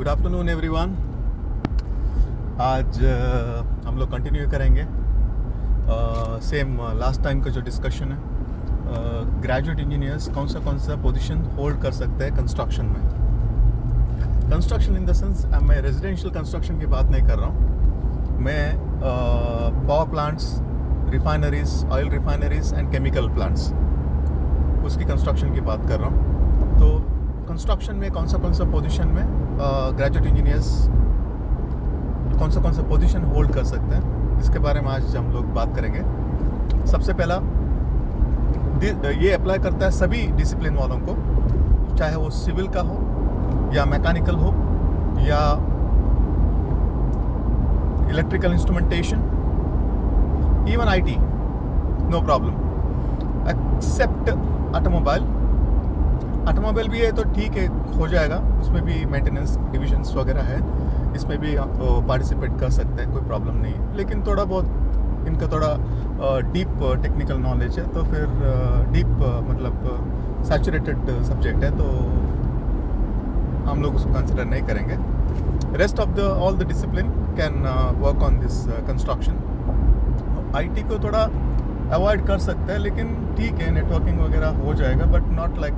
Afternoon everyone. आज हम लोग कंटिन्यू करेंगे सेम लास्ट टाइम का जो डिस्कशन है। ग्रेजुएट इंजीनियर्स कौन सा पोजीशन होल्ड कर सकते हैं कंस्ट्रक्शन में। कंस्ट्रक्शन इन द सेंस मैं रेजिडेंशियल कंस्ट्रक्शन की बात नहीं कर रहा हूँ, मैं power plants, refineries, oil refineries and chemical plants, उसकी कंस्ट्रक्शन की बात कर रहा हूँ। तो कंस्ट्रक्शन में कौन सा पोजीशन में ग्रेजुएट इंजीनियर्स कौन सा पोजीशन होल्ड कर सकते हैं, इसके बारे में आज हम लोग बात करेंगे। सबसे पहला ये अप्लाई करता है सभी डिसिप्लिन वालों को, चाहे वो सिविल का हो या मैकेनिकल हो या electrical instrumentation, even IT, no problem except automobile भी है तो ठीक है, हो जाएगा, उसमें भी मेंटेनेंस डिविजन्स वगैरह है, इसमें भी आप पार्टिसिपेट कर सकते हैं, कोई प्रॉब्लम नहीं है। लेकिन थोड़ा बहुत इनका थोड़ा डीप टेक्निकल नॉलेज है, तो फिर डीप मतलब सैचुरेटेड सब्जेक्ट है, तो हम लोग उसको कंसिडर नहीं करेंगे। Rest of all the discipline can work on this construction. IT को थोड़ा अवॉइड कर सकते हैं, लेकिन ठीक है, नेटवर्किंग वगैरह हो जाएगा, बट नॉट लाइक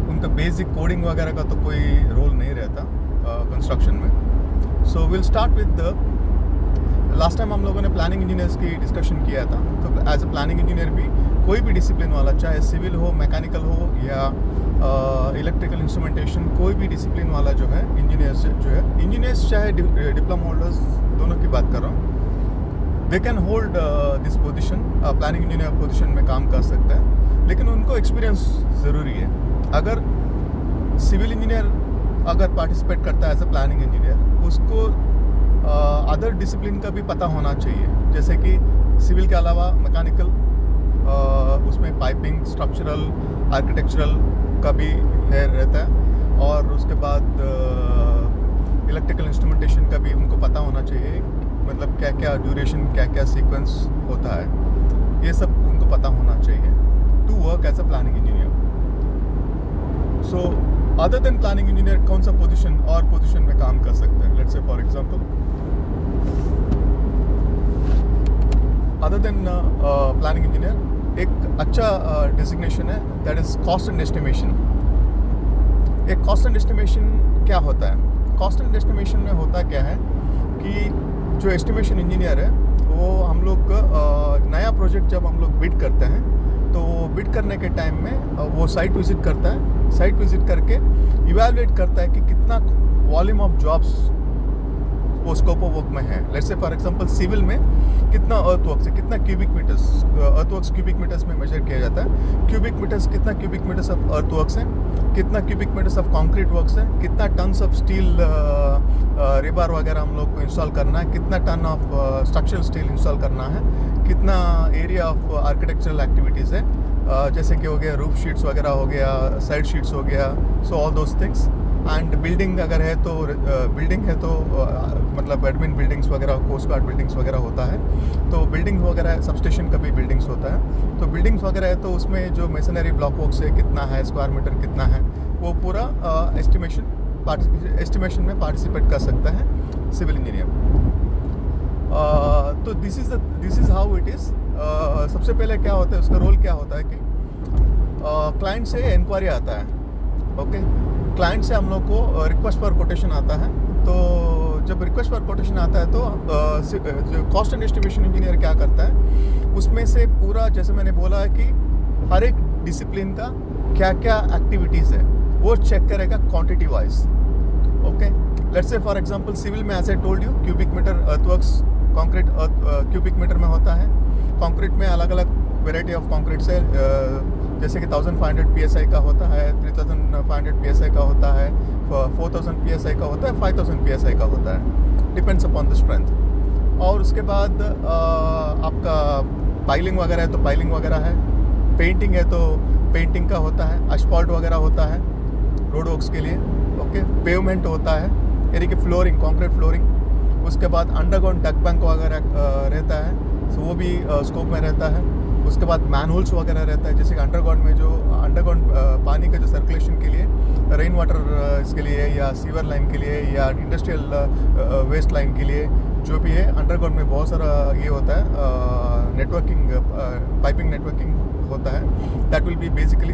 उनका बेसिक कोडिंग वगैरह का तो कोई रोल नहीं रहता कंस्ट्रक्शन में। So will start with the last time हम लोगों ने प्लानिंग इंजीनियर्स की डिस्कशन किया था। तो एज अ प्लानिंग इंजीनियर भी कोई भी डिसिप्लिन वाला, चाहे सिविल हो, मैकेनिकल हो या इलेक्ट्रिकल इंस्ट्रूमेंटेशन, कोई भी डिसिप्लिन वाला जो है इंजीनियर्स चाहे डिप्लोमा होल्डर्स, दोनों की बात कर रहा हूँ, they can hold this position, planning engineer position में काम कर सकते हैं, लेकिन उनको एक्सपीरियंस ज़रूरी है। अगर सिविल इंजीनियर अगर पार्टिसिपेट करता है एज अ प्लानिंग इंजीनियर, उसको अदर डिसिप्लिन का भी पता होना चाहिए, जैसे कि सिविल के अलावा मैकेनिकल, उसमें पाइपिंग, स्ट्रक्चरल, आर्किटेक्चरल का भी है रहता है, और उसके बाद इलेक्ट्रिकल इंस्ट्रूमेंटेशन का भी उनको पता होना चाहिए, मतलब क्या क्या ड्यूरेशन, क्या क्या सीक्वेंस होता है, ये सब उनको पता होना चाहिए to work as a planning engineer. So other than planning engineer कौन सा पोजीशन में काम कर सकते हैं? Let's say for example, other than planning engineer एक अच्छा डेजिग्नेशन है, that is cost and estimation. एक कॉस्ट एंड एस्टिमेशन क्या होता है? कॉस्ट एंड एस्टिमेशन में होता क्या है कि जो एस्टिमेशन इंजीनियर है वो हम लोग नया प्रोजेक्ट जब हम लोग बिड करते हैं, तो बिड करने के टाइम में वो साइट विजिट करता है, साइट विजिट करके इवैल्यूएट करता है कि कितना वॉल्यूम ऑफ जॉब्स वो स्कोप ऑफ वर्क में है। Let's say for example civil में कितना अर्थवर्क्स है, कितना cubic metres, earthworks cubic metres में मेजर किया जाता है। क्यूबिक मीटर्स, कितना क्यूबिक मीटर्स ऑफ अर्थवर्क्स हैं, कितना cubic metres of concrete works हैं, कितना टन्स ऑफ स्टील रिबार वगैरह हम लोग को इंस्टॉल करना है, कितना ton of structural steel install करना है, कितना एरिया ऑफ आर्किटेक्चरल एक्टिविटीज़ है, जैसे कि हो गया रूफ शीट्स वगैरह हो गया, साइड शीट्स हो गया, so all those things. And building अगर है तो मतलब एडमिन बिल्डिंग्स वगैरह, कोस्ट गार्ड बिल्डिंग्स वगैरह होता है, तो बिल्डिंग वगैरह, सबस्टेशन का भी बिल्डिंग्स होता है, तो बिल्डिंग्स वगैरह है तो उसमें जो मेसनरी ब्लॉक वर्क्स है कितना है, स्क्वायर मीटर कितना है, वो पूरा एस्टिमेशन में पार्टिसिपेट कर सकता है सिविल इंजीनियर। तो this is how it is. सबसे पहले क्या होता है, उसका रोल क्या होता है कि क्लाइंट से इंक्वायरी आता है, ओके, क्लाइंट से हम लोग को रिक्वेस्ट फॉर कोटेशन आता है। तो जब रिक्वेस्ट फॉर कोटेशन आता है तो जो कॉस्ट एंड एस्टिमेशन इंजीनियर क्या करता है, उसमें से पूरा, जैसे मैंने बोला है कि हर एक डिसिप्लिन का क्या क्या एक्टिविटीज़ है वो चेक करेगा quantity wise, okay. Let's say for example civil में, as I told you, cubic metre earthworks concrete cubic metre में होता है। कंक्रीट में अलग अलग वेराइटी ऑफ कंक्रीट्स है, जैसे कि 1500 PSI का होता है, 3500 PSI का होता है, 4000 PSI का होता है, 5000 PSI का होता है, डिपेंड्स अपॉन द स्ट्रेंथ। और उसके बाद आपका पाइलिंग वगैरह है तो पाइलिंग वगैरह है, पेंटिंग है तो पेंटिंग का होता है, एस्फाल्ट वगैरह होता है रोड वर्क्स के लिए, ओके। पेवमेंट होता है, यानी कि फ्लोरिंग, कॉन्क्रीट फ्लोरिंग। उसके बाद अंडरग्राउंड डक बैंक वगैरह रहता है, सो वो भी स्कोप में रहता है। उसके बाद मैनहोल्स वगैरह रहता है, जैसे कि अंडरग्राउंड पानी का जो सर्कुलेशन के लिए, रेन वाटर इसके लिए या सीवर लाइन के लिए या इंडस्ट्रियल वेस्ट लाइन के लिए, जो भी है अंडरग्राउंड में बहुत सारा ये होता है, नेटवर्किंग पाइपिंग नेटवर्किंग होता है। That will be basically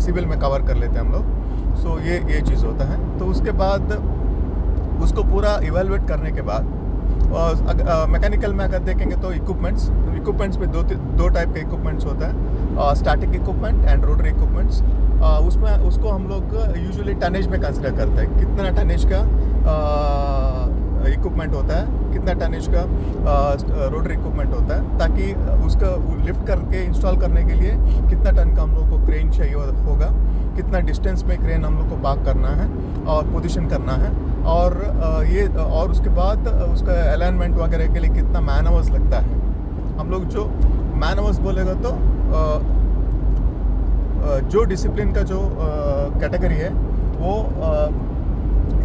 civil में कवर कर लेते हैं हम लोग। सो ये चीज़ होता है। तो उसके बाद उसको पूरा इवेलुएट करने के बाद मैकेनिकल में अगर देखेंगे तो इक्विपमेंट्स में दो टाइप के इक्विपमेंट्स होता है, static equipment and rotary equipments. उसको हम लोग यूजुअली टनेज में कंसिडर करते हैं, कितना टनेज का इक्विपमेंट होता है, कितना टनेज का रोटरी इक्विपमेंट होता है, ताकि उसका लिफ्ट करके इंस्टॉल करने के लिए कितना टन का हम लोग को क्रेन चाहिए होगा, कितना डिस्टेंस में क्रेन हम लोग को पार्क करना है और पोजीशन करना है, और उसके बाद उसका अलाइनमेंट वगैरह के लिए कितना मैन आवर्स लगता है। हम लोग जो मैन आवर्स बोलेगा तो जो डिसिप्लिन का जो कैटेगरी है वो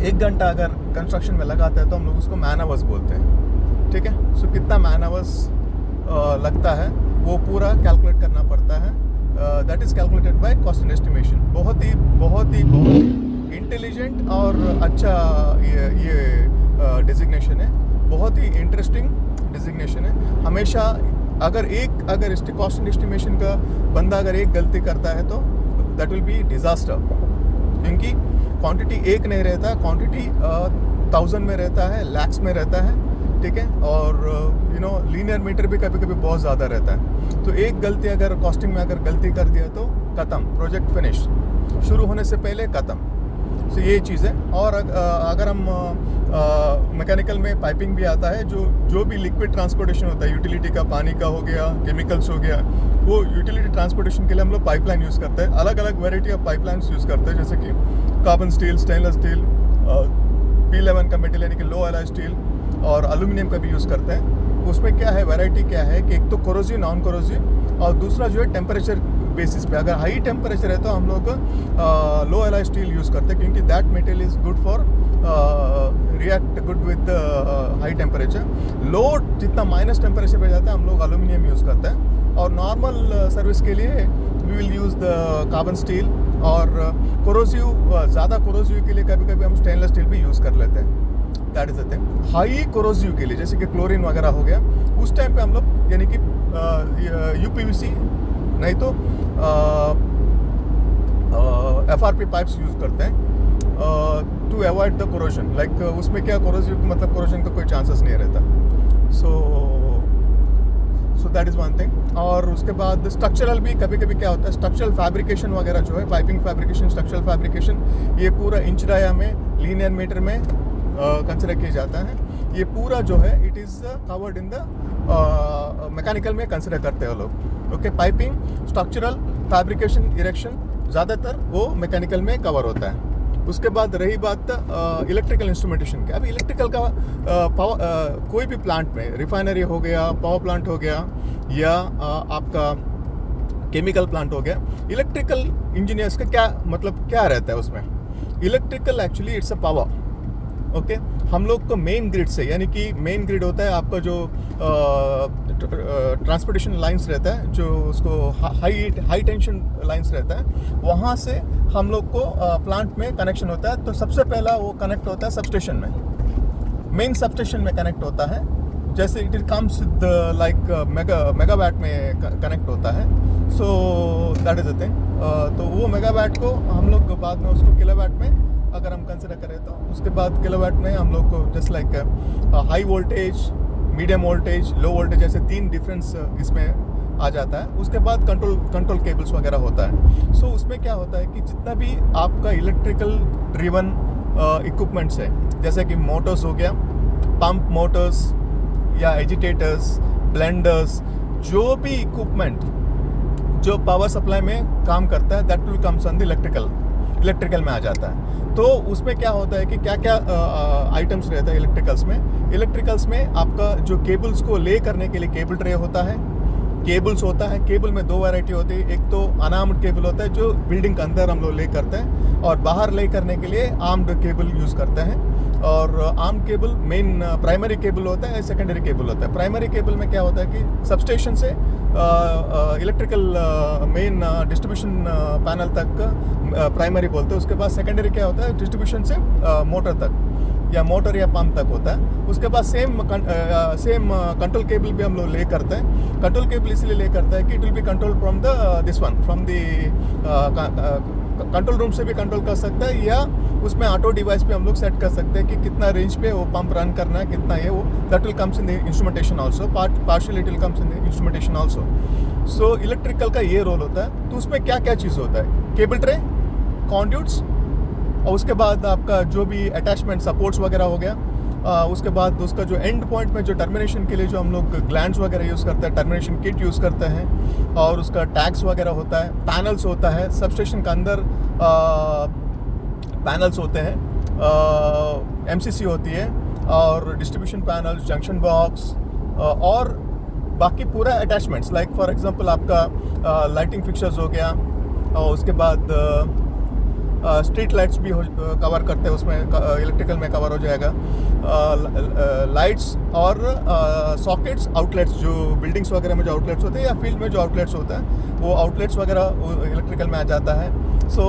1 घंटा अगर कंस्ट्रक्शन में लगाता है तो हम लोग उसको मैन आवर्स बोलते हैं, ठीक है। सो कितना मैन आवर्स लगता है वो पूरा कैलकुलेट करना पड़ता है। That is calculated by cost and estimation. बहुत ही इंटेलिजेंट और अच्छा ये डिजिग्नेशन है, बहुत ही इंटरेस्टिंग डिजिग्नेशन है। हमेशा अगर कॉस्ट एंड एस्टिमेशन का बंदा अगर एक गलती करता है तो दैट विल बी डिज़ास्टर, क्योंकि क्वांटिटी एक नहीं रहता, क्वांटिटी 1000 में रहता है, लैक्स में रहता है, ठीक है। और लीनियर मीटर भी कभी कभी बहुत ज़्यादा रहता है। तो एक गलती अगर कॉस्टिंग में अगर गलती कर दिया तो ख़त्म, प्रोजेक्ट फिनिश, शुरू होने से पहले ख़त्म। तो ये चीज़ है। और अगर हम मैकेनिकल में पाइपिंग भी आता है, जो भी लिक्विड ट्रांसपोर्टेशन होता है, यूटिलिटी का, पानी का हो गया, केमिकल्स हो गया, वो यूटिलिटी ट्रांसपोर्टेशन के लिए हम लोग पाइपलाइन यूज़ करते हैं। अलग अलग वेराइटी ऑफ पाइपलाइंस यूज़ करते हैं, जैसे कि carbon steel, stainless steel, P11 का मेटेरियल यानी कि लो एलॉय स्टील, और एल्यूमिनियम का भी यूज़ करते हैं। उसमें क्या है, वैरायटी क्या है कि एक तो कोरोसिव, नॉन कोरोसिव, और दूसरा जो है टेम्परेचर बेसिस पे। अगर हाई टेम्परेचर है तो हम लोग लो एलॉय स्टील यूज़ करते हैं, क्योंकि that material is good for react good with high temperature. Low जितना माइनस टेम्परेचर पे जाता है हम लोग एल्यूमिनियम यूज़ करते हैं। और नॉर्मल सर्विस के लिए we will use the carbon steel, और कोरोसिव, ज़्यादा कोरोसिव के लिए कभी कभी हम स्टेनलेस स्टील भी यूज़ कर लेते हैं। That is the thing. High corrosive के लिए जैसे कि क्लोरीन वगैरह हो गया, उस टाइम पे हम लोग यानी कि UPVC नहीं तो FRP पाइप्स यूज़ करते हैं to avoid the corrosion. Like उसमें क्या, कोरोसिव मतलब कोरोजन का कोई चांसेस नहीं रहता। So that is one thing. और उसके बाद स्ट्रक्चरल भी कभी कभी क्या होता है, स्ट्रक्चरल फैब्रिकेशन वगैरह जो है, पाइपिंग फैब्रिकेशन, स्ट्रक्चरल फैब्रिकेशन, ये पूरा इंच डाया में, लीनियर मीटर में कंसिडर किया जाता है। ये पूरा जो है it is covered in the mechanical में कंसिडर करते हैं लोग। Okay, piping, structural, fabrication, erection ज़्यादातर वो मैकेनिकल में कवर होता है। उसके बाद रही बात इलेक्ट्रिकल इंस्ट्रूमेंटेशन की। अभी इलेक्ट्रिकल का कोई भी प्लांट में, रिफाइनरी हो गया, पावर प्लांट हो गया, या आपका केमिकल प्लांट हो गया, इलेक्ट्रिकल इंजीनियर्स का क्या रहता है उसमें। Electrical actually it's a power. Okay, हम लोग को मेन ग्रिड से, यानी कि मेन ग्रिड होता है आपका जो ट्रांसपोर्टेशन लाइंस रहता है, जो उसको हाई टेंशन लाइंस रहता है, वहाँ से हम लोग को प्लांट में कनेक्शन होता है। तो सबसे पहला वो कनेक्ट होता है सबस्टेशन में, मेन सबस्टेशन में कनेक्ट होता है। जैसे इट कम्स लाइक मेगावाट में कनेक्ट होता है। So that is the thing. तो वो मेगावाट को हम लोग बाद में उसको किलोवाट में अगर हम कंसिडर करें तो उसके बाद किलोवाट में हम लोग को just like high voltage, medium voltage, low voltage, ऐसे 3 डिफरेंस इसमें आ जाता है। उसके बाद कंट्रोल केबल्स वगैरह होता है। सो उसमें क्या होता है कि जितना भी आपका इलेक्ट्रिकल ड्रिवन इक्विपमेंट्स है, जैसे कि मोटर्स हो गया, पंप मोटर्स या एजिटेटर्स, ब्लेंडर्स, जो भी इक्विपमेंट जो पावर सप्लाई में काम करता है, that will comes on the electrical में आ जाता है। तो उसमें क्या होता है कि क्या क्या आइटम्स रहता है इलेक्ट्रिकल्स में आपका जो केबल्स को ले करने के लिए केबल ट्रे होता है, केबल्स होता है। केबल में 2 वैरायटी होती है, एक तो अनआर्म्ड केबल होता है जो बिल्डिंग के अंदर हम लोग ले करते हैं, और बाहर ले करने के लिए आर्म्ड केबल यूज़ करते हैं। और arm cable main primary cable होता है, सेकेंडरी केबल होता है। प्राइमरी केबल में क्या होता है कि सबस्टेशन से इलेक्ट्रिकल मेन डिस्ट्रीब्यूशन पैनल तक प्राइमरी बोलते हैं। उसके बाद सेकेंडरी क्या होता है, डिस्ट्रीब्यूशन से मोटर तक या मोटर या पंप तक होता है। उसके बाद सेम कंट्रोल केबल भी हम लोग ले करते हैं। कंट्रोल केबल इसलिए ले करता है कि it will be control from the control room से भी कंट्रोल कर सकता है, या उसमें ऑटो डिवाइस पे हम लोग सेट कर सकते हैं कि कितना रेंज पे वो पंप रन करना है, कितना ये वो। That will comes in the instrumentation also, partially it will comes in the instrumentation also. So electrical का ये रोल होता है। तो उसमें क्या क्या चीज़ होता है, केबल ट्रे, कॉन्ड्यूट्स, और उसके बाद आपका जो भी अटैचमेंट सपोर्ट्स वगैरह हो गया। उसके बाद उसका जो एंड पॉइंट में जो टर्मिनेशन के लिए जो हम लोग ग्लैंड्स वगैरह यूज़ करते हैं, टर्मिनेशन किट यूज़ करते हैं, और उसका टैग्स वगैरह होता है, पैनल्स होता है, सबस्टेशन के अंदर पैनल्स होते हैं, एमसीसी होती है, और डिस्ट्रीब्यूशन पैनल्स, जंक्शन बॉक्स, और बाकी पूरा अटैचमेंट्स लाइक फॉर एग्जांपल आपका लाइटिंग फिक्चर्स हो गया, और उसके बाद स्ट्रीट लाइट्स भी कवर करते हैं, उसमें इलेक्ट्रिकल में कवर हो जाएगा। लाइट्स और सॉकेट्स, आउटलेट्स, जो बिल्डिंग्स वगैरह में जो आउटलेट्स होते हैं या फील्ड में जो आउटलेट्स होता है, वो आउटलेट्स वगैरह इलेक्ट्रिकल में आ जाता है। So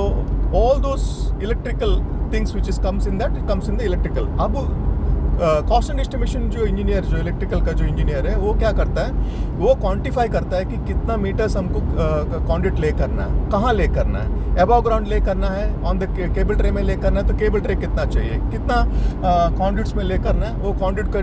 all those electrical things which comes in the electrical. अब कॉस्ट एंड एस्टिमेशन जो इंजीनियर, जो इलेक्ट्रिकल का जो इंजीनियर है, वो क्या करता है, वो क्वांटिफाई करता है कि कितना मीटर्स हमको कॉन्ड्यूट ले करना है, कहाँ ले करना है, अबव ग्राउंड ले करना है, ऑन द केबल ट्रे में ले करना है, तो केबल ट्रे कितना चाहिए, कितना कॉन्ड्यूट्स में ले करना है, वो कॉन्ड्यूट का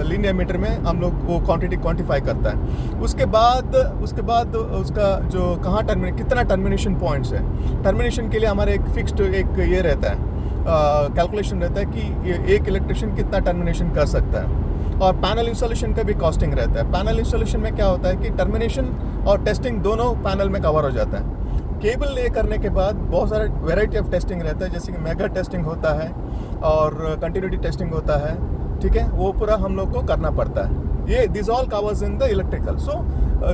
लीनियर मीटर में हम लोग वो क्वांटिटी क्वांटिफाई करता है। उसके बाद उसका जो कहाँ कितना टर्मिनेशन पॉइंट्स है, टर्मिनेशन के लिए हमारे एक फिक्स्ड एक ये रहता है, कैलकुलेशन रहता है कि एक इलेक्ट्रिशियन कितना टर्मिनेशन कर सकता है। और पैनल इंस्टॉलेशन का भी कॉस्टिंग रहता है। पैनल इंस्टॉलेशन में क्या होता है कि टर्मिनेशन और टेस्टिंग दोनों पैनल में कवर हो जाता है। केबल ले करने के बाद बहुत सारे वेराइटी ऑफ टेस्टिंग रहता है, जैसे कि मेगा टेस्टिंग होता है और कंटिन्यूटी टेस्टिंग होता है, ठीक है, वो पूरा हम लोग को करना पड़ता है। ये this all covers in the electrical. So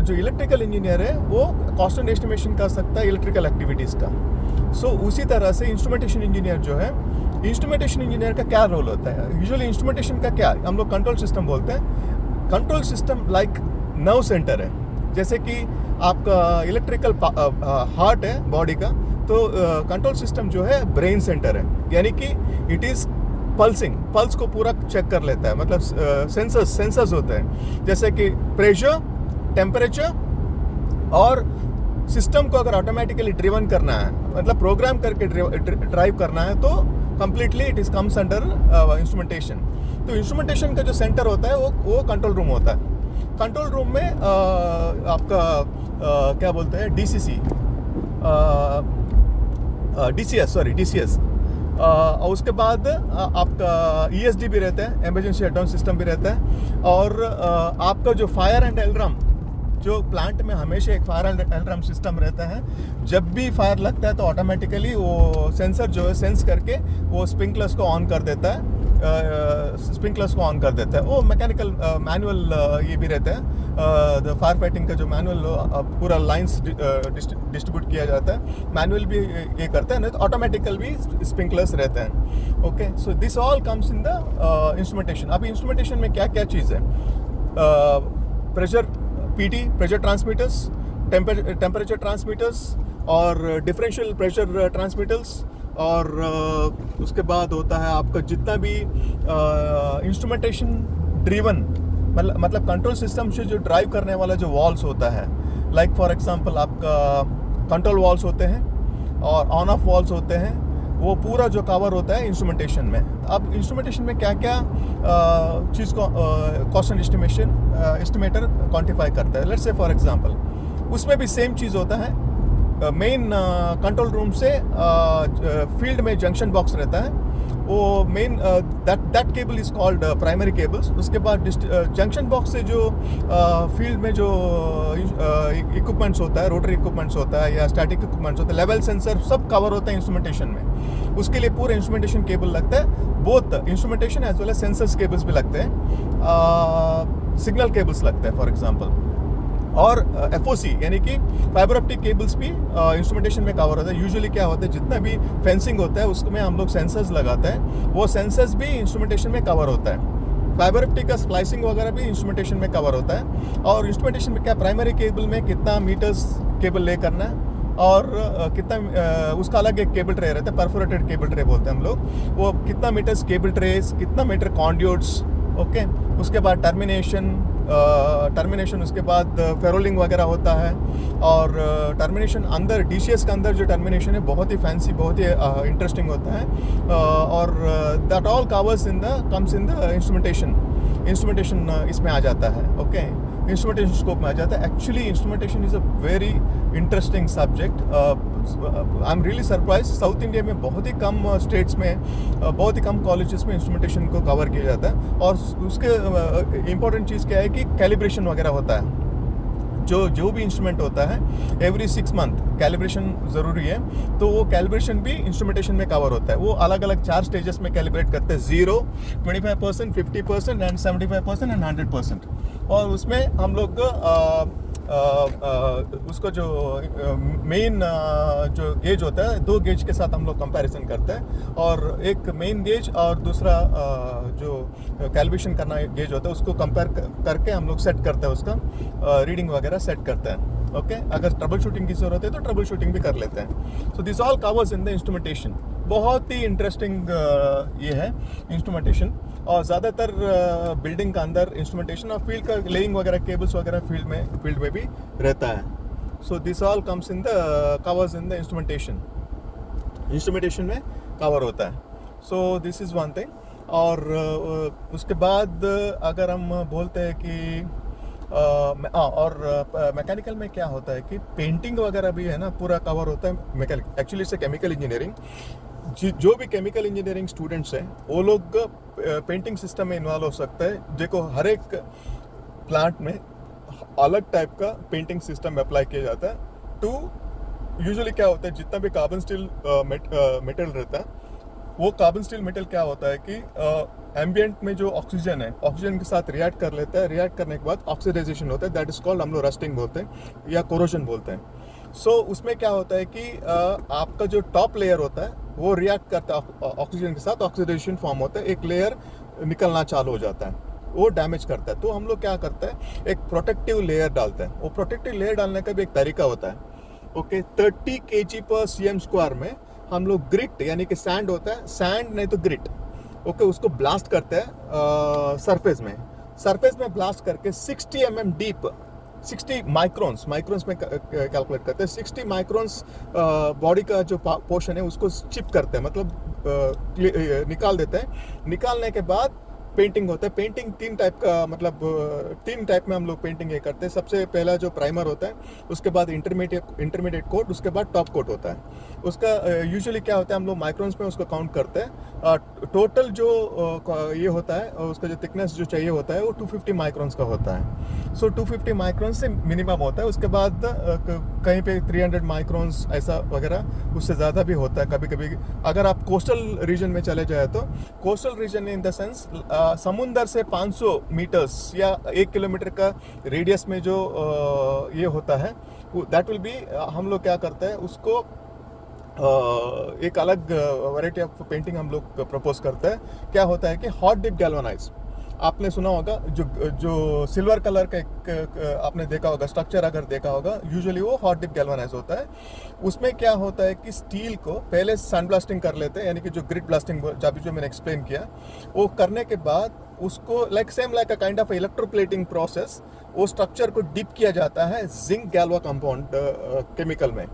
जो इलेक्ट्रिकल इंजीनियर है वो कॉस्ट एंड एस्टिमेशन कर सकता है इलेक्ट्रिकल एक्टिविटीज़ का। सो उसी तरह से इंस्ट्रूमेंटेशन इंजीनियर जो है, इंस्ट्रूमेंटेशन इंजीनियर का क्या रोल होता है, यूजुअली इंस्ट्रूमेंटेशन का क्या हम लोग कंट्रोल सिस्टम बोलते हैं। Control system like nerve centre है, जैसे कि आपका इलेक्ट्रिकल हार्ट है बॉडी का, तो कंट्रोल सिस्टम जो है ब्रेन सेंटर है, यानी कि इट इज़ पल्स को पूरा चेक कर लेता है। मतलब सेंसर्स होते हैं, जैसे कि प्रेशर, टेम्परेचर, और सिस्टम को अगर ऑटोमेटिकली ड्रिवन करना है, मतलब प्रोग्राम करके ड्राइव करना है, तो completely it is comes under instrumentation. तो इंस्ट्रूमेंटेशन का जो सेंटर होता है वो कंट्रोल रूम होता है। कंट्रोल रूम में आपका क्या बोलते हैं, DCS, और उसके बाद आपका ESD भी रहता है, इमरजेंसी शटडाउन सिस्टम भी रहता है, और आपका जो फायर एंड अलार्म, जो प्लांट में हमेशा एक फायर एंड अलार्म सिस्टम रहता है। जब भी फायर लगता है तो ऑटोमेटिकली वो सेंसर जो है सेंस करके वो स्प्रिंकलर्स को ऑन कर देता है, वो मैकेनिकल मैनुअल ये भी रहता है। द फायर फाइटिंग का जो मैनुअल पूरा लाइंस डिस्ट्रीब्यूट किया जाता है, मैनुअल भी ये करता है, नहीं तो ऑटोमेटिकल भी स्प्रिंकलर्स रहते हैं। Okay, so this all comes in the instrumentation. अभी इंस्ट्रूमेंटेशन में क्या क्या चीज़ है, pressure PT, pressure transmitters, temperature transmitters, और डिफरेंशियल प्रेशर ट्रांसमीटर्स, और उसके बाद होता है आपका जितना भी इंस्ट्रूमेंटेशन ड्रिवन, मतलब कंट्रोल सिस्टम से जो ड्राइव करने वाला जो वॉल्स होता है, लाइक फॉर एग्जांपल आपका कंट्रोल वॉल्स होते हैं और ऑन ऑफ वॉल्स होते हैं, वो पूरा जो कवर होता है इंस्ट्रूमेंटेशन में। अब इंस्ट्रूमेंटेशन में क्या क्या चीज़ को कॉस्ट एंड एस्टिमेटर क्वांटिफाई करता है। लेट्स से फॉर एग्जांपल उसमें भी सेम चीज़ होता है। मेन कंट्रोल रूम से फील्ड में जंक्शन बॉक्स रहता है, वो main that cable is called primary cables. उसके बाद जंक्शन बॉक्स से जो फील्ड में जो इक्विपमेंट्स होता है, रोटरी इक्विपमेंट्स होता है या स्टैटिक इक्विपमेंट्स होता है, लेवल सेंसर सब कवर होता है इंस्ट्रूमेंटेशन में। उसके लिए पूरा इंस्ट्रूमेंटेशन केबल लगता है, both instrumentation as well as sensors cables भी लगते हैं, सिग्नल केबल्स लगते हैं फॉर एग्जांपल। और FOC यानी कि फाइबर ऑप्टिक केबल्स भी इंस्ट्रूमेंटेशन में कवर होता है। यूजुअली क्या होता है, जितना भी फेंसिंग होता है उसमें हम लोग सेंसर्स लगाते हैं, वो सेंसर्स भी इंस्ट्रूमेंटेशन में कवर होता है। फाइबर ऑप्टिक का स्प्लाइसिंग वगैरह भी इंस्ट्रूमेंटेशन में कवर होता है। और इंस्ट्रूमेंटेशन में क्या, प्राइमरी केबल में कितना मीटर्स केबल ले करना है और कितना उसका अलग एक केबल ट्रे रहता है, परफोरेटेड केबल ट्रे बोलते हैं हम लोग, वो कितना मीटर्स केबल ट्रेस, कितना मीटर कॉन्ड्यूट्स, ओके। उसके बाद टर्मिनेशन उसके बाद फेरोलिंग वगैरह होता है। और टर्मिनेशन अंदर DCS के अंदर जो टर्मिनेशन है बहुत ही फैंसी, बहुत ही इंटरेस्टिंग होता है। और that all covers comes in the instrumentation इसमें आ जाता है, ओके। इंस्ट्रूमेंटेशन स्कोप में आ जाता है। Actually instrumentation is a very interesting subject. I am really surprise, south India में बहुत ही कम स्टेट्स में, बहुत ही कम कॉलेजेस में इंस्ट्रूमेंटेशन को कवर किया जाता है। और उसके इम्पोर्टेंट चीज़ क्या है कि कैलिब्रेशन वगैरह होता है। जो भी इंस्ट्रूमेंट होता है एवरी 6 मंथ कैलिब्रेशन ज़रूरी है, तो वो कैलिब्रेशन भी इंस्ट्रूमेंटेशन में कवर होता है। वो अलग अलग 4 स्टेजेस में कैलिब्रेट करते हैं, 0, 25%, 50% एंड 75% एंड 100%। और उसमें हम लोग उसको जो मेन जो गेज होता है, 2 गेज के साथ हम लोग कंपैरिजन करते हैं। और एक मेन गेज और दूसरा जो कैलिब्रेशन करना गेज होता है उसको कंपेयर करके हम लोग सेट करते हैं, उसका रीडिंग वगैरह सेट करते हैं, ओके। अगर ट्रबल शूटिंग की जरूरत है तो ट्रबल शूटिंग भी कर लेते हैं। So this all covers in the instrumentation. बहुत ही इंटरेस्टिंग ये है इंस्ट्रूमेंटेशन। और ज़्यादातर बिल्डिंग का अंदर इंस्ट्रूमेंटेशन और फील्ड का लेइंग वगैरह, केबल्स वगैरह फील्ड में भी रहता है। So this all comes in the covers in the instrumentation में कवर होता है। So this is one thing. और उसके बाद अगर हम बोलते हैं कि मैकेनिकल में क्या होता है कि पेंटिंग वगैरह भी है ना, पूरा कवर होता है मैकेनिकल। एक्चुअली इससे केमिकल इंजीनियरिंग, जो भी केमिकल इंजीनियरिंग स्टूडेंट्स हैं वो लोग पेंटिंग सिस्टम में इन्वॉल्व हो सकते हैं। देखो, हर एक प्लांट में अलग टाइप का पेंटिंग सिस्टम अप्लाई किया जाता है। टू यूजुअली क्या होता है, जितना भी कार्बन स्टील मेटल रहता है, वो कार्बन स्टील मेटल क्या होता है कि एम्बियंट में जो ऑक्सीजन है, ऑक्सीजन के साथ रिएक्ट कर लेता है। रिएक्ट करने के बाद ऑक्सीडाइजेशन होता है, दैट इज कॉल्ड, हम लोग रस्टिंग बोलते हैं या कोरोजन बोलते हैं। सो उसमें क्या होता है कि आपका जो टॉप लेयर होता है वो रिएक्ट करता है ऑक्सीजन के साथ, ऑक्सीडाइजेशन फॉर्म होता है, एक लेयर निकलना चालू हो जाता है, वो डैमेज करता है। तो हम लोग क्या करते हैं, एक प्रोटेक्टिव लेयर डालते हैं। वो प्रोटेक्टिव लेयर डालने का भी एक तरीका होता है, ओके। 30 kg/cm² में हम लोग ग्रिट यानी कि सैंड होता है, सैंड नहीं तो ग्रिट, ओके, उसको ब्लास्ट करते हैं सरफेस में ब्लास्ट करके 60 mm डीप, 60 माइक्रोन्स में कैलकुलेट करते हैं। 60 माइक्रोन्स बॉडी का जो पोर्शन है उसको चिप करते हैं, मतलब निकाल देते हैं। निकालने के बाद पेंटिंग होता है। पेंटिंग 3 टाइप का, मतलब 3 टाइप में हम लोग पेंटिंग ये करते हैं। सबसे पहला जो प्राइमर होता है, उसके बाद इंटरमीडिएट कोट, उसके बाद टॉप कोट होता है। उसका यूजुअली क्या होता है, हम लोग माइक्रोन्स में उसको काउंट करते हैं। टोटल जो ये होता है, उसका जो थिकनेस जो चाहिए होता है वो 250 माइक्रोन्स का होता है। सो 250 माइक्रोन्स से मिनिमम होता है। उसके बाद कहीं पे 300 माइक्रोन्स ऐसा वगैरह, उससे ज़्यादा भी होता है कभी कभी। अगर आप कोस्टल रीजन में चले जाए तो coastal region in the sense समुंदर से 500 मीटर्स या 1 किलोमीटर का रेडियस में जो ये होता है, दैट विल बी, हम लोग क्या करते हैं उसको एक अलग वैरायटी ऑफ पेंटिंग हम लोग प्रपोज करते हैं। क्या होता है कि हॉट डिप गैल्वेनाइज, आपने सुना होगा, जो सिल्वर कलर का एक आपने देखा होगा स्ट्रक्चर, अगर देखा होगा, यूजुअली वो हॉट डिप गैल्वेनाइज होता है। उसमें क्या होता है कि स्टील को पहले सैंड ब्लास्टिंग कर लेते हैं, यानी कि जो ग्रिट ब्लास्टिंग जो मैंने एक्सप्लेन किया, वो करने के बाद उसको like a kind of electroplating process, वो स्ट्रक्चर को डिप किया जाता है जिंक गैल्वा कंपाउंड केमिकल में,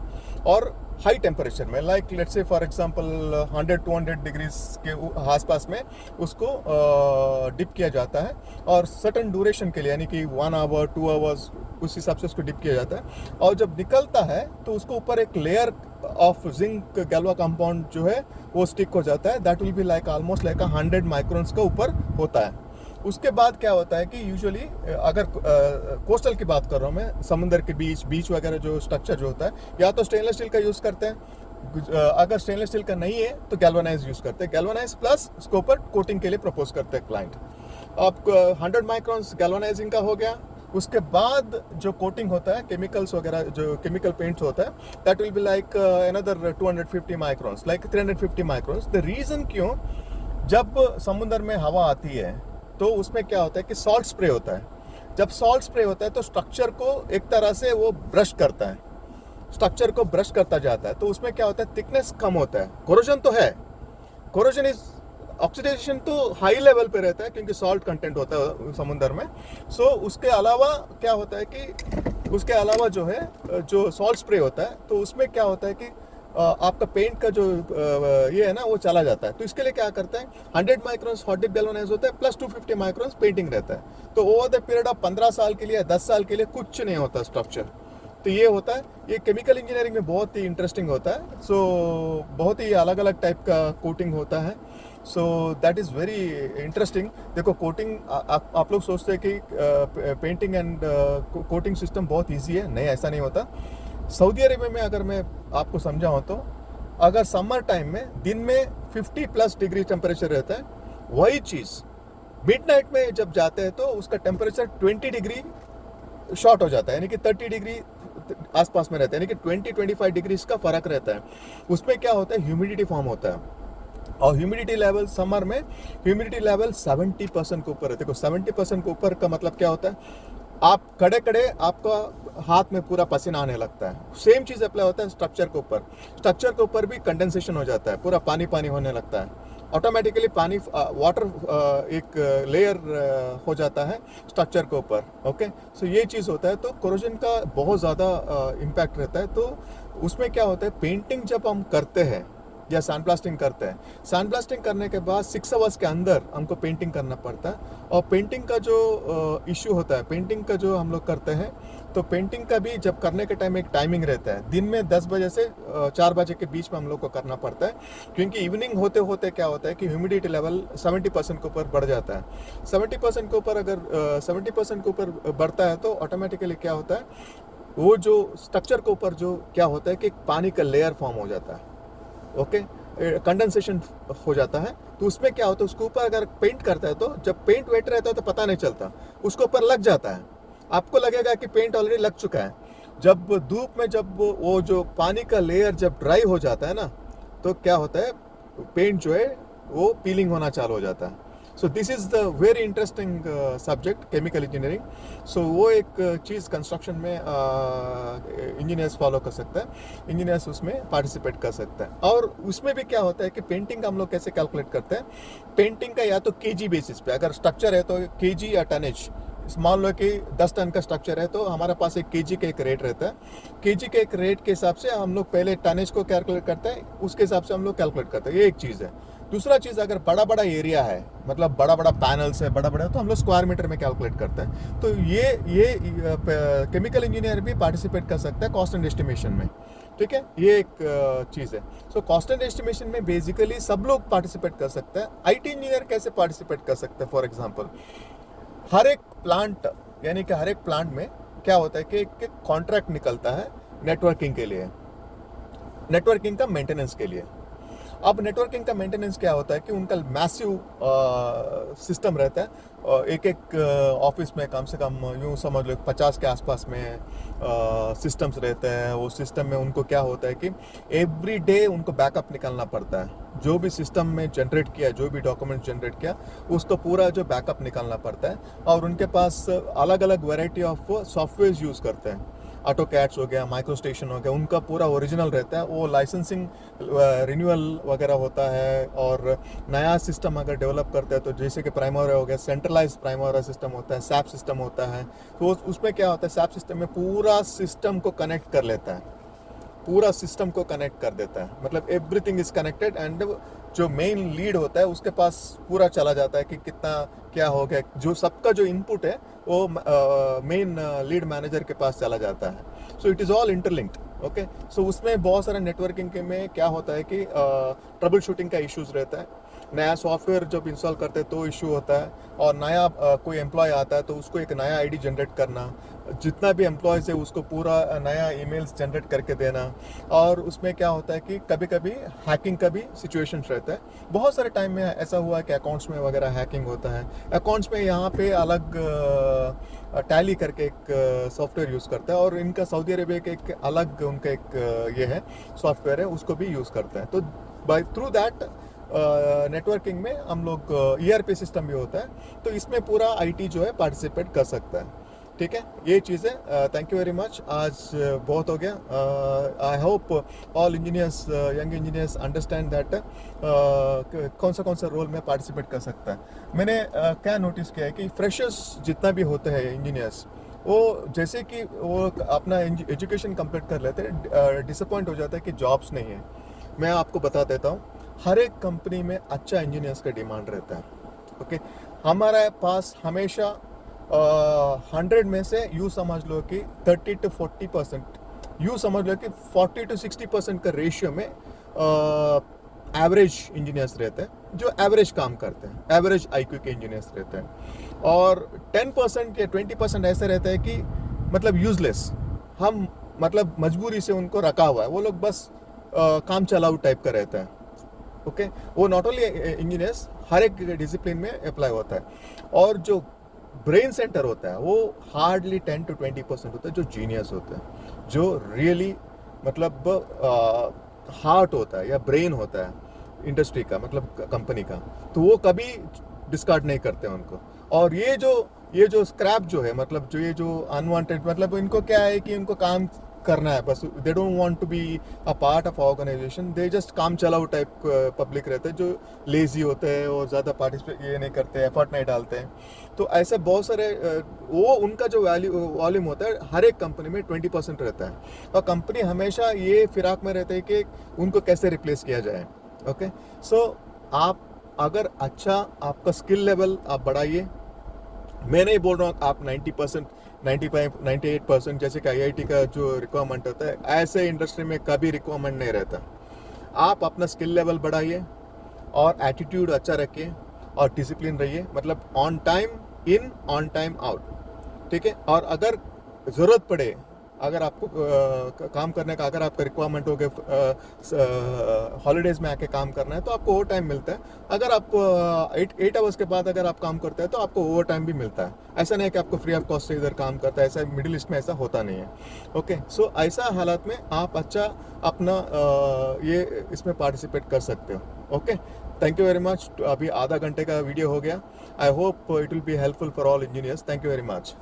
और हाई टेम्परेचर में, like let's say for example 100-200 degrees के आसपास में उसको डिप किया जाता है। और सर्टेन ड्यूरेशन के लिए, यानी कि 1 आवर 2 आवर्स, उस हिसाब से उसको डिप किया जाता है। और जब निकलता है तो उसको ऊपर एक लेयर ऑफ जिंक गैल्वा कंपाउंड जो है वो स्टिक हो जाता है। That will be like almost like 100 microns का ऊपर होता है। उसके बाद क्या होता है कि यूजुअली अगर कोस्टल की बात कर रहा हूँ मैं, समुंदर के बीच वगैरह जो स्ट्रक्चर जो होता है, या तो स्टेनलेस स्टील का यूज़ करते हैं। अगर स्टेनलेस स्टील का नहीं है तो गैल्वेनाइज यूज़ करते हैं। गैल्वेनाइज प्लस उसके ऊपर कोटिंग के लिए प्रपोज करते हैं क्लाइंट। अब 100 माइक्रोन्स गैल्वेनाइजिंग का हो गया, उसके बाद जो कोटिंग होता है केमिकल्स वगैरह, जो केमिकल पेंट्स होता है, that will be like another 250 microns, like 350 microns. The reason क्यों, जब समुद्र में हवा आती है तो उसमें क्या होता है कि सॉल्ट स्प्रे होता है। जब सॉल्ट स्प्रे होता है तो स्ट्रक्चर को एक तरह से वो ब्रश करता है, स्ट्रक्चर को ब्रश करता जाता है, तो उसमें क्या होता है, थिकनेस कम होता है। कोरोजन तो है, कोरोजन इज, ऑक्सीडेशन तो हाई लेवल पे रहता है क्योंकि सॉल्ट कंटेंट होता है समुद्र में। सो उसके अलावा क्या होता है कि उसके अलावा जो है, जो सॉल्ट स्प्रे होता है तो उसमें क्या होता है कि आपका पेंट का जो ये है ना वो चला जाता है। तो इसके लिए क्या करते हैं, 100 माइक्रॉन्स हॉट डिप गैल्वेनाइज होता है प्लस 250 माइक्रॉन्स पेंटिंग रहता है। तो ओवर द पीरियड ऑफ 15 साल के लिए, 10 साल के लिए कुछ नहीं होता स्ट्रक्चर। तो ये होता है, ये केमिकल इंजीनियरिंग में बहुत ही इंटरेस्टिंग होता है। सो बहुत ही अलग अलग टाइप का कोटिंग होता है। So that is very interesting. देखो कोटिंग, आप लोग सोचते हैं कि पेंटिंग एंड कोटिंग सिस्टम बहुत ईजी है, नहीं ऐसा नहीं होता। सऊदी अरेबिया में अगर मैं आपको समझाऊँ तो अगर समर टाइम में दिन में 50+ डिग्री टेम्परेचर रहता है, वही चीज़ मिडनाइट में जब जाते हैं तो उसका टेम्परेचर 20 डिग्री शॉर्ट हो जाता है, यानी कि 30 डिग्री आसपास में रहता है, यानी कि 20-25 डिग्री का फर्क रहता है। उसमें क्या होता है, ह्यूमिडिटी फॉर्म होता है, और ह्यूमिडिटी लेवल समर में ह्यूमिडिटी लेवल 70% के ऊपर है। देखो 70% के ऊपर का मतलब क्या होता है, आप खड़े खड़े आपका हाथ में पूरा पसीना आने लगता है। सेम चीज़ अप्लाई होता है स्ट्रक्चर के ऊपर, स्ट्रक्चर के ऊपर भी कंडेंसेशन हो जाता है, पूरा पानी पानी होने लगता है, ऑटोमेटिकली पानी वाटर एक लेयर हो जाता है स्ट्रक्चर के ऊपर। ओके, सो ये चीज़ होता है। तो कोरोजन का बहुत ज़्यादा इम्पैक्ट रहता है। तो उसमें क्या होता है, पेंटिंग जब हम करते हैं या सैंड ब्लास्टिंग करते हैं, सैंड ब्लास्टिंग करने के बाद 6 आवर्स के अंदर हमको पेंटिंग करना पड़ता है। और पेंटिंग का जो इश्यू होता है, पेंटिंग का जो हम लोग करते हैं, तो पेंटिंग का भी जब करने के टाइम एक टाइमिंग रहता है, दिन में 10 बजे से 4 बजे के बीच में हम लोग को करना पड़ता है, क्योंकि इवनिंग होते होते क्या होता है कि ह्यूमिडिटी लेवल 70% के ऊपर बढ़ जाता है। 70% के ऊपर अगर 70% के ऊपर बढ़ता है तो ऑटोमेटिकली क्या होता है, वो जो स्ट्रक्चर के ऊपर जो क्या होता है कि पानी का लेयर फॉर्म हो जाता है। ओके, कंडेंसेशन हो जाता है। तो उसमें क्या होता है, उसके ऊपर अगर पेंट करता है तो जब पेंट वेट रहता है तो पता नहीं चलता, उसके ऊपर लग जाता है, आपको लगेगा कि पेंट ऑलरेडी लग चुका है। जब धूप में जब वो जो पानी का लेयर जब ड्राई हो जाता है ना, तो क्या होता है, पेंट जो है वो पीलिंग होना चालू हो जाता है। So this is the very interesting subject chemical engineering. So वो एक चीज़ कंस्ट्रक्शन में इंजीनियर्स फॉलो कर सकता है, इंजीनियर्स उसमें पार्टिसिपेट कर सकता है। और उसमें भी क्या होता है कि पेंटिंग का हम लोग कैसे कैलकुलेट करते हैं, पेंटिंग का या तो केजी बेसिस पे, अगर स्ट्रक्चर है तो केजी या टनेज। मान लो कि 10 टन का स्ट्रक्चर है तो हमारे पास एक केजी का एक रेट रहता है, केजी के एक रेट के हिसाब से हम लोग पहले टनेज को कैलकुलेट करते हैं, उसके हिसाब से हम लोग कैलकुलेट करते हैं। ये एक चीज़ है। दूसरा चीज़, अगर बड़ा बड़ा एरिया है, मतलब बड़ा बड़ा पैनल्स है, बड़ा बड़ा, तो हम लोग स्क्वायर मीटर में कैलकुलेट करते हैं। तो ये केमिकल इंजीनियर भी पार्टिसिपेट कर सकता है कॉस्ट एंड एस्टिमेशन में। ठीक है, ये एक चीज़ है। सो कॉस्ट एंड एस्टिमेशन में बेसिकली सब लोग पार्टिसिपेट कर सकते हैं। आईटी इंजीनियर कैसे पार्टिसिपेट कर सकते हैं, फॉर एग्जांपल हर एक प्लांट, यानी कि हर एक प्लांट में क्या होता है कि एक कॉन्ट्रैक्ट निकलता है नेटवर्किंग के लिए, नेटवर्किंग का मेंटेनेंस के लिए। अब नेटवर्किंग का मेंटेनेंस क्या होता है कि उनका मैसिव सिस्टम रहता है, एक एक ऑफिस में कम से कम यूँ समझ लो 50 के आसपास में सिस्टम्स रहते हैं। वो सिस्टम में उनको क्या होता है कि एवरी डे उनको बैकअप निकालना पड़ता है। जो भी सिस्टम में जनरेट किया, जो भी डॉक्यूमेंट जनरेट किया, उसको पूरा जो बैकअप निकालना पड़ता है। और उनके पास अलग अलग वैरायटी ऑफ सॉफ्टवेयर यूज़ करते हैं, ऑटोकैड्स हो गया, माइक्रो स्टेशन हो गया, उनका पूरा ओरिजिनल रहता है। वो लाइसेंसिंग रिन्यूअल वगैरह होता है। और नया सिस्टम अगर डेवलप करते हैं तो जैसे कि प्राइमोरा हो गया, सेंट्रलाइज प्राइमोरा सिस्टम होता है, सैप सिस्टम होता है। तो उसमें क्या होता है, सैप सिस्टम में पूरा सिस्टम को कनेक्ट कर लेता है, पूरा सिस्टम को कनेक्ट कर देता है, मतलब एवरीथिंग इज कनेक्टेड। एंड जो मेन लीड होता है उसके पास पूरा चला जाता है कि कितना क्या हो गया, जो सबका जो इनपुट है वो मेन लीड मैनेजर के पास चला जाता है। So it is all interlinked. Okay, so उसमें बहुत सारा नेटवर्किंग के में क्या होता है कि ट्रबल शूटिंग का इश्यूज रहता है। नया सॉफ्टवेयर जब इंस्टॉल करते हैं तो इशू होता है, और नया कोई एम्प्लॉय आता है तो उसको एक नया आईडी जनरेट करना, जितना भी एम्प्लॉयज़ है उसको पूरा नया ईमेल्स जनरेट करके देना। और उसमें क्या होता है कि कभी कभी हैकिंग का भी सिचुएशंस रहता है। बहुत सारे टाइम में ऐसा हुआ है कि अकाउंट्स में वगैरह हैकिंग होता है। अकाउंट्स में यहाँ पे अलग टैली करके एक सॉफ्टवेयर यूज़ करता है, और इनका सऊदी अरेबिया का एक अलग उनका एक ये है सॉफ्टवेयर है, उसको भी यूज़ करता है। तो बाय थ्रू दैट नेटवर्किंग में हम लोग ERP सिस्टम भी होता है, तो इसमें पूरा IT जो है पार्टिसिपेट कर सकता है। ठीक है, ये चीज़ है। थैंक यू वेरी मच, आज बहुत हो गया। I hope all engineers, young engineers understand that कौन सा रोल में पार्टिसिपेट कर सकता है। मैंने क्या नोटिस किया है कि फ्रेशर्स जितना भी होते हैं इंजीनियर्स, वो जैसे कि वो अपना एजुकेशन कंप्लीट कर लेते हैं, डिसअपॉइंट हो जाता है कि जॉब्स नहीं है। मैं आपको बता देता हूँ, हर एक कंपनी में अच्छा इंजीनियर्स का डिमांड रहता है। ओके, हमारे पास हमेशा 100 में से यूँ समझ लो कि 30 to 40%, यूँ समझ लो कि 40 to 60% का रेशियो में एवरेज इंजीनियर्स रहते हैं, जो एवरेज काम करते हैं, एवरेज IQ के इंजीनियर्स रहते हैं। और 10% या 20% ऐसे रहते हैं कि मतलब यूजलेस, हम मतलब मजबूरी से उनको रखा हुआ है, वो लोग बस काम चलाऊ टाइप का रहता है। ओके, वो नॉट ओनली इंजीनियर्स, हर एक डिसिप्लिन में अप्लाई होता है। और जो ब्रेन सेंटर होता है वो हार्डली 10 to 20% होता है, जो जीनियस होता है, जो रियली मतलब हार्ट होता है या ब्रेन होता है इंडस्ट्री का, मतलब कंपनी का, तो वो कभी डिस्कार्ड नहीं करते हैं उनको। और ये जो स्क्रैप जो है, मतलब जो ये जो अनवांटेड, मतलब इनको क्या है कि इनको काम करना है बस, they don't want to be a part of organisation, they just काम चलाओ टाइप पब्लिक रहते हैं, जो लेजी होते हैं और ज़्यादा पार्टिसिपेट ये नहीं करते, एफर्ट नहीं डालते हैं। तो ऐसे बहुत सारे वो उनका जो वॉल्यूम होता है हर एक कंपनी में 20% रहता है, और कंपनी हमेशा ये फिराक में रहते हैं कि उनको कैसे रिप्लेस किया जाए। ओके, सो आप अगर अच्छा आपका स्किल लेवल आप बढ़ाइए। मैं नहीं बोल रहा हूँ आप 90%, 95, 98% जैसे कि IIT का जो रिक्वायरमेंट होता है, ऐसे इंडस्ट्री में कभी रिक्वायरमेंट नहीं रहता। आप अपना स्किल लेवल बढ़ाइए और एटीट्यूड अच्छा रखिए और डिसिप्लिन रहिए, मतलब on time in on time out. ठीक है, और अगर ज़रूरत पड़े, अगर आपको काम करने का, अगर आपका रिक्वायरमेंट हो गया हॉलीडेज में आके काम करना है, तो आपको ओवर टाइम मिलता है। अगर आपको 8 आवर्स के बाद अगर आप काम करते हैं तो आपको ओवर टाइम भी मिलता है। ऐसा नहीं है कि आपको फ्री ऑफ कॉस्ट से इधर काम करता है, ऐसा मिडिल ईस्ट में ऐसा होता नहीं है। ओके, सो ऐसा हालात में आप अच्छा अपना ये इसमें पार्टिसिपेट कर सकते हो। Okay, thank you very much. अभी आधा घंटे का वीडियो हो गया। I hope it will be helpful for all engineers. Thank you very much.